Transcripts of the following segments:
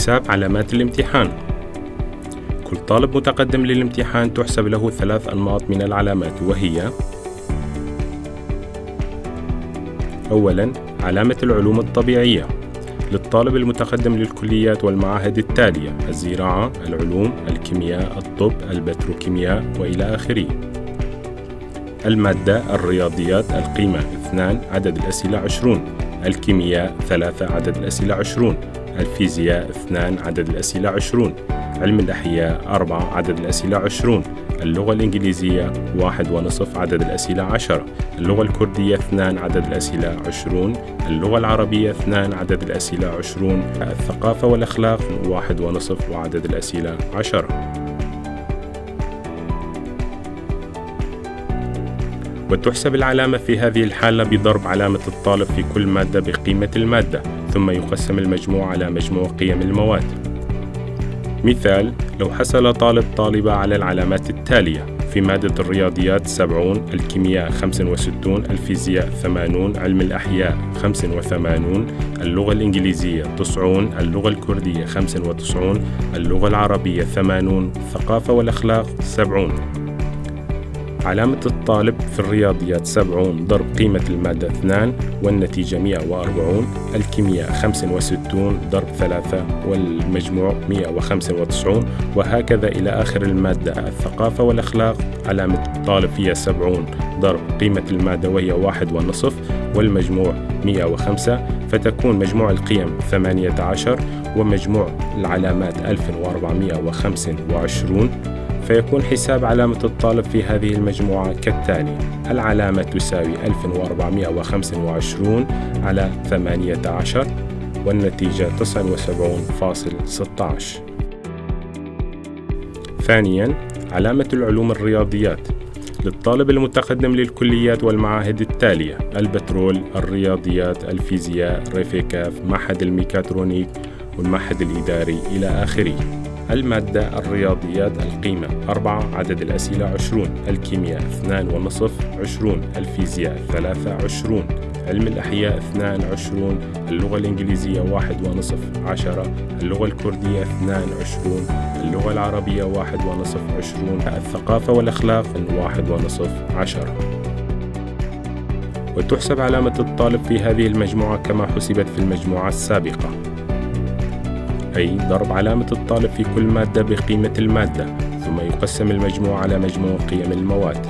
حساب علامات الامتحان. كل طالب متقدم للامتحان تحسب له 3 أنماط من العلامات، وهي: أولاً، علامة العلوم الطبيعية للطالب المتقدم للكليات والمعاهد التالية: الزراعة، العلوم، الكيمياء، الطب، البتروكيمياء وإلى آخره. المادة: الرياضيات، القيمة 2، عدد الأسئلة 20، الكيمياء 3، عدد الأسئلة 20، الفيزياء 2، عدد الأسئلة 20، علم الأحياء 4، عدد الأسئلة 20، اللغة الإنجليزية 1.5، عدد الأسئلة 10، اللغة الكردية 2، عدد الأسئلة 20، اللغة العربية 2، عدد الأسئلة 20، الثقافة والأخلاق 1.5، وعدد الأسئلة 10. وتحسب العلامة في هذه الحالة بضرب علامة الطالب في كل مادة بقيمة المادة، ثم يقسم المجموع على مجموع قيم المواد. مثال: لو حصل طالبة على العلامات التالية: في مادة الرياضيات 70، الكيمياء 65، الفيزياء 80، علم الأحياء 85، اللغة الإنجليزية 90، اللغة الكردية 95، اللغة العربية 80، الثقافة والأخلاق 70. علامة الطالب في الرياضيات 70 ضرب قيمة المادة 2 والنتيجة 140، الكيمياء 65 ضرب 3 والمجموع 195، وهكذا إلى آخر المادة. الثقافة والأخلاق علامة الطالب فيها 70 ضرب قيمة المادة وهي 1.5 والمجموع 105، فتكون مجموع القيم 18 ومجموع العلامات 1425. فيكون حساب علامة الطالب في هذه المجموعة كالتالي: العلامة تساوي 1425 على 18، والنتيجة 79.16. ثانياً، علامة العلوم الرياضيات للطالب المتقدم للكليات والمعاهد التالية: البترول، الرياضيات، الفيزياء، ريفيكاف، معهد الميكاترونيك والمعهد الإداري إلى آخره. المادة الرياضيات: القيمة 4، عدد الأسئلة 20، الكيمياء 2.5 20، الفيزياء 23، علم الأحياء 22، اللغة الإنجليزية 1.5 10، اللغة الكردية 22، اللغة العربية 1.5 20، الثقافة والأخلاق 1.5 10. وتحسب علامة الطالب في هذه المجموعة كما حسبت في المجموعة السابقة، أي ضرب علامة الطالب في كل مادة بقيمة المادة، ثم يقسم المجموع على مجموع قيم المواد.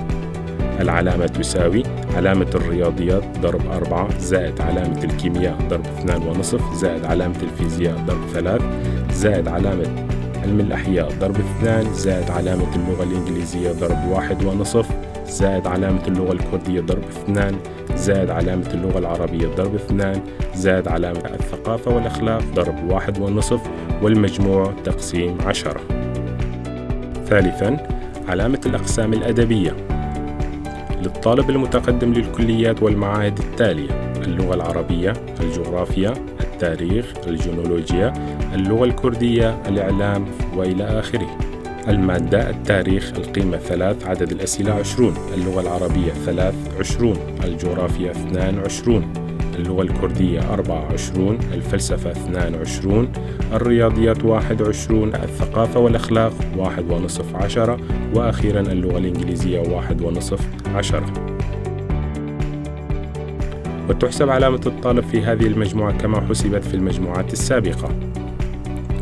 العلامة تساوي علامة الرياضيات ضرب 4 زائد علامة الكيمياء ضرب 2.5 زائد علامة الفيزياء ضرب 3 زائد علامة علم الأحياء ضرب 2 زائد علامة اللغة الإنجليزية ضرب 1.5 زائد علامة اللغة الكردية ضرب 2 زائد علامة اللغة العربية ضرب 2 زائد علامة الثقافة والأخلاق ضرب 1.5 والمجموع تقسيم 10. ثالثاً، علامة الأقسام الأدبية للطالب المتقدم للكليات والمعاهد التالية: اللغة العربية، الجغرافيا، التاريخ، الجينولوجيا، اللغة الكردية، الإعلام وإلى آخره. المادة: التاريخ، القيمة 3، عدد الأسئلة 20، اللغة العربية 23، الجغرافيا 22، اللغة الكردية 24، الفلسفة 22، الرياضيات 21، الثقافة والأخلاق 1.5 10، وأخيراً اللغة الإنجليزية 1.5 10. وتحسب علامة الطالب في هذه المجموعة كما حسبت في المجموعات السابقة.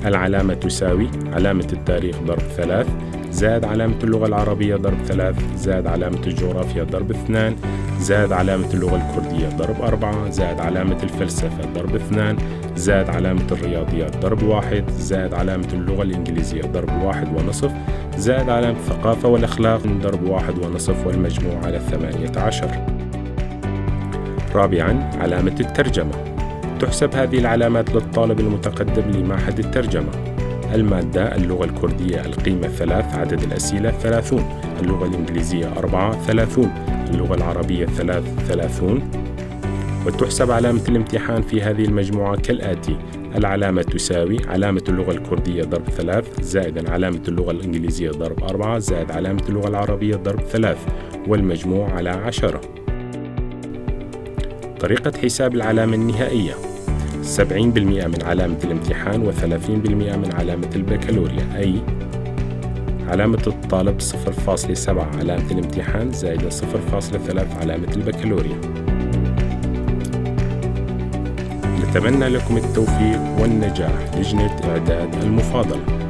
العلامة تساوي علامة التاريخ ضرب 3 زائد علامة اللغة العربية ضرب 3 زائد علامة الجغرافيا ضرب 2 زائد علامة اللغة الكردية ضرب 4 زائد علامة الفلسفة ضرب 2 زائد علامة الرياضيات ضرب 1 زائد علامة اللغة الإنجليزية ضرب 1.5 زائد علامة الثقافة والأخلاق ضرب 1.5 والمجموع على 18. رابعاً، علامة الترجمة. تحسب هذه العلامات للطالب المتقدم لمعهد الترجمة. المادة: اللغة الكردية، القيمة 3، عدد الأسئلة 30، اللغة الإنجليزية 4 30، اللغة العربية 3 30. وتحسب علامة الامتحان في هذه المجموعة كالآتي: العلامة تساوي علامة اللغة الكردية ضرب 3 زائد علامة اللغة الإنجليزية ضرب 4 زائد علامة اللغة العربية ضرب 3 والمجموع على 10. طريقة حساب العلامة النهائية: 70% من علامة الامتحان و30% من علامة البكالوريا، أي علامة الطالب 0.7 علامة الامتحان زائد 0.3 علامة البكالوريا. نتمنى لكم التوفيق والنجاح. لجنة إعداد المفاضلة.